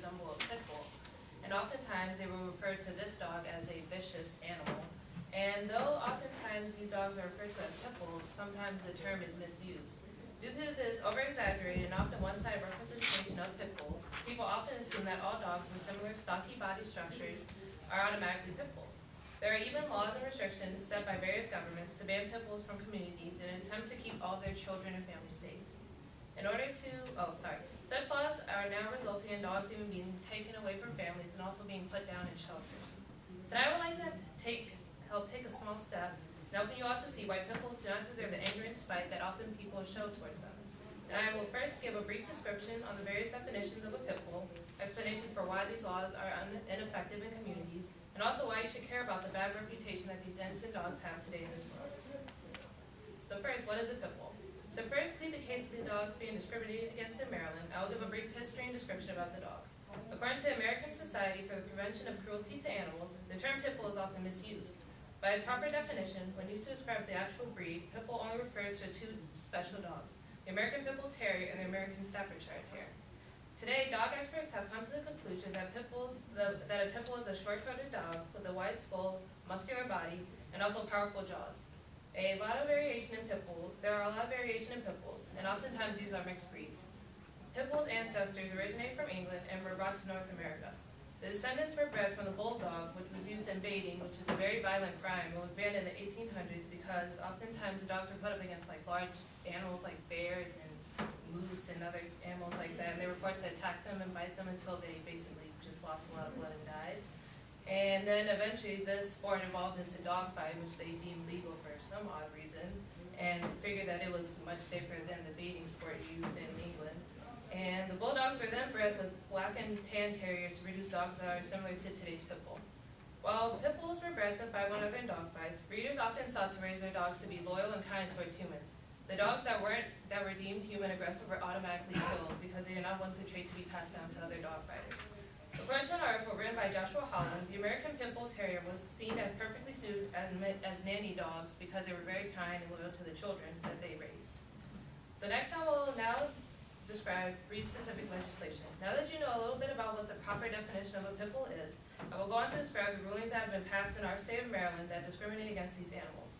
resemble a pit bull, and oftentimes they will refer to this dog as a vicious animal. And though oftentimes these dogs are referred to as pit bulls, sometimes the term is misused. Due to this over-exaggerated and often one-sided representation of pit bulls, people often assume that all dogs with similar stocky body structures are automatically pit bulls. There are even laws and restrictions set by various governments to ban pit bulls from communities in an attempt to keep all their children and families safe. Such laws are now resulting in dogs even being taken away from families and also being put down in shelters. Tonight I would like to help take a small step in helping you all to see why pit bulls do not deserve the anger and spite that often people show towards them. And I will first give a brief description on the various definitions of a pit bull, explanation for why these laws are ineffective in communities, and also why you should care about the bad reputation that these innocent dogs have today in this world. So first, what is a pit bull? To first plead the case of the dogs being discriminated against in Maryland, I will give a brief history and description about the dog. According to the American Society for the Prevention of Cruelty to Animals, the term pit bull is often misused. By a proper definition, when used to describe the actual breed, pit bull only refers to two special dogs, the American Pit Bull Terrier and the American Staffordshire Terrier. Today, dog experts have come to the conclusion that a pit bull is a short-coated dog with a wide skull, muscular body, and also powerful jaws. There are a lot of variation in pit bulls, and oftentimes these are mixed breeds. Pit bulls' ancestors originate from England and were brought to North America. The descendants were bred from the bulldog, which was used in baiting, which is a very violent crime. It was banned in the 1800s because oftentimes the dogs were put up against like large animals like bears and moose and other animals like that, and they were forced to attack them and bite them until they basically just lost a lot of blood and died. And then eventually this sport evolved into dogfight, which they deemed legal for some odd reason, and figured that it was much safer than the baiting sport used in England. And the bulldogs were then bred with black and tan terriers to produce dogs that are similar to today's pit bull. While pit bulls were bred to fight one another in dogfights, breeders often sought to raise their dogs to be loyal and kind towards humans. The dogs that were deemed human aggressive were automatically killed because they did not want the trait to be passed down to other dog fighters. According to an article written by Joshua Holland, the American Pit Bull Terrier was seen as perfectly suited as nanny dogs because they were very kind and loyal to the children that they raised. So next I will now describe breed-specific legislation. Now that you know a little bit about what the proper definition of a pit bull is, I will go on to describe the rulings that have been passed in our state of Maryland that discriminate against these animals.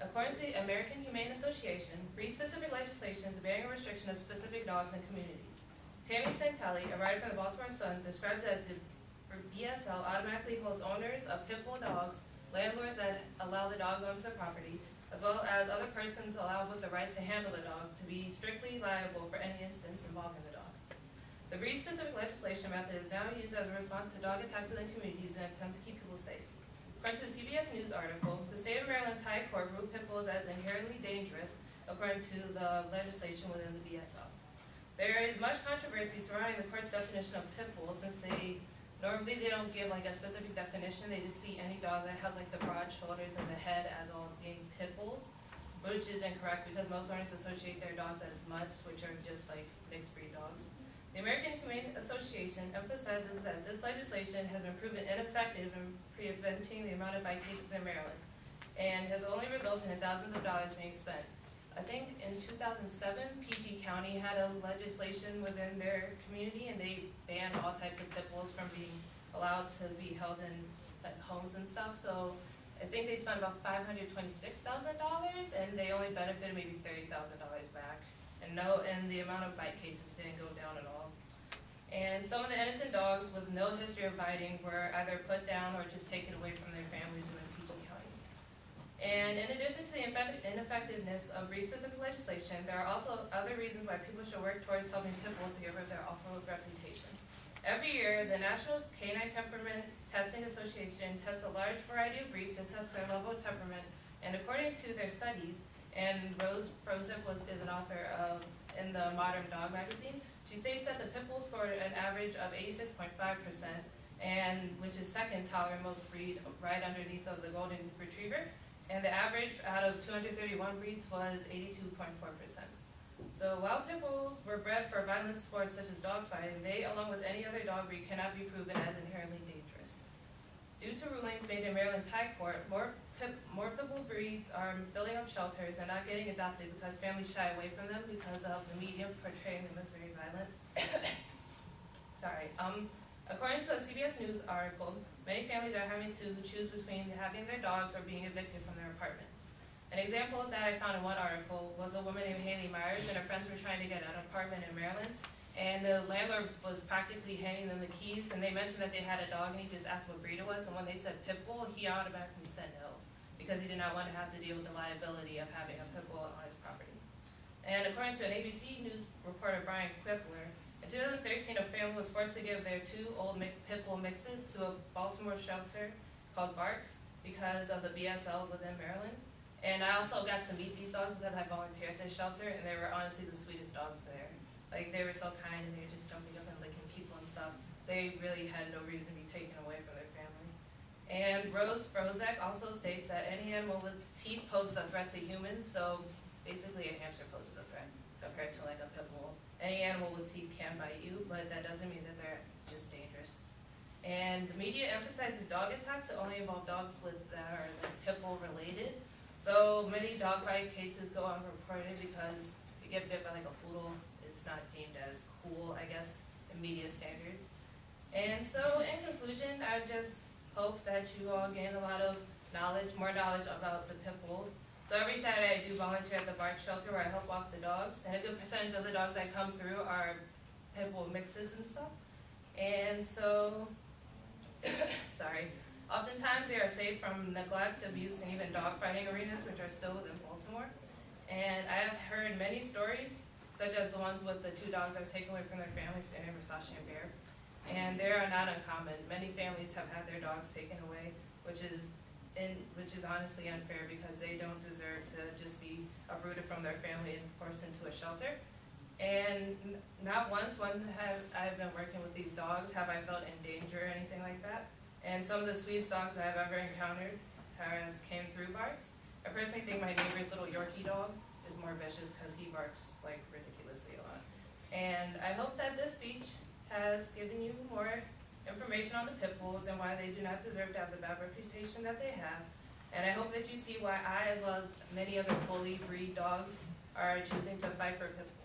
According to the American Humane Association, breed-specific legislation is the banning or restriction of specific dogs in communities. Tammy Santelli, a writer for the Baltimore Sun, describes that the BSL automatically holds owners of pit bull dogs, landlords that allow the dogs onto their property, as well as other persons allowed with the right to handle the dog to be strictly liable for any incidents involving the dog. The breed-specific legislation method is now used as a response to dog attacks within communities in an attempt to keep people safe. According to the CBS News article, the state of Maryland's High Court ruled pit bulls as inherently dangerous according to the legislation within the BSL. There is much controversy surrounding the court's definition of pit bull since normally they don't give like a specific definition. They just see any dog that has like the broad shoulders and the head as all being pit bulls, which is incorrect because most owners associate their dogs as mutts, which are just like mixed breed dogs. The American Humane Association emphasizes that this legislation has been proven ineffective in preventing the amount of bite cases in Maryland and has only resulted in thousands of dollars being spent. I think in 2007, PG County had a legislation within their community, and they banned all types of pit bulls from being allowed to be held in like, homes and stuff. So I think they spent about $526,000, and they only benefited maybe $30,000 back. And the amount of bite cases didn't go down at all. And some of the innocent dogs with no history of biting were either put down or just taken away from their families within PG County. And in addition to the ineffectiveness of breed-specific legislation, there are also other reasons why people should work towards helping pit bulls to get rid of their awful reputation. Every year, the National Canine Temperament Testing Association tests a large variety of breeds to assess their level of temperament, and according to their studies, and Rose Frozip is an author in the Modern Dog magazine, she states that the pit bull scored an average of 86.5%, and which is second to our most breed, right underneath of the Golden Retriever. And the average out of 231 breeds was 82.4%. So while pit bulls were bred for violent sports such as dogfighting, they, along with any other dog breed, cannot be proven as inherently dangerous. Due to rulings made in Maryland's High Court, more pit bull breeds are filling up shelters and not getting adopted because families shy away from them because of the media portraying them as very violent. Sorry. According to a CBS News article, many families are having to choose between having their dogs or being evicted from their apartments. An example that I found in one article was a woman named Haley Myers and her friends were trying to get an apartment in Maryland, and the landlord was practically handing them the keys, and they mentioned that they had a dog, and he just asked what breed it was, and when they said pit bull, he automatically said no, because he did not want to have to deal with the liability of having a pit bull on his property. And according to an ABC News reporter, Brian Quipler, in 2013, a family was forced to give their 2 old pit bull mixes to a Baltimore shelter called Barks because of the BSL within Maryland. And I also got to meet these dogs because I volunteered at this shelter, and they were honestly the sweetest dogs there. Like, they were so kind, and they were just jumping up and licking people and stuff. They really had no reason to be taken away from their family. And Rose Frozek also states that any animal with teeth poses a threat to humans, so basically a hamster poses a threat compared to like a pit bull. Any animal with teeth can bite you, but that doesn't mean that they're just dangerous. And the media emphasizes dog attacks that only involve dogs that are like pit bull related. So many dog bite cases go unreported because if you get bit by like a poodle, it's not deemed as cool, I guess, in media standards. And so in conclusion, I just hope that you all gain a lot of knowledge, more knowledge about the pit bulls. So every Saturday I do volunteer at the Bark shelter where I help walk the dogs, and a good percentage of the dogs that come through are pit bull mixes and stuff. And so, sorry. Oftentimes they are saved from neglect, abuse, and even dogfighting arenas, which are still within Baltimore. And I have heard many stories, such as the ones with the 2 dogs that were taken away from their families, their name Versace and Bear. And they are not uncommon. Many families have had their dogs taken away, which is honestly unfair because they don't deserve to just be uprooted from their family and forced into a shelter. And not once when I've been working with these dogs have I felt in danger or anything like that. And some of the sweetest dogs I've ever encountered came through Barks. I personally think my neighbor's little Yorkie dog is more vicious because he barks like ridiculously a lot. And I hope that this speech has given you more information on the pit bulls and why they do not deserve to have the bad reputation that they have. And I hope that you see why I, as well as many other bully breed dogs, are choosing to fight for pit bulls.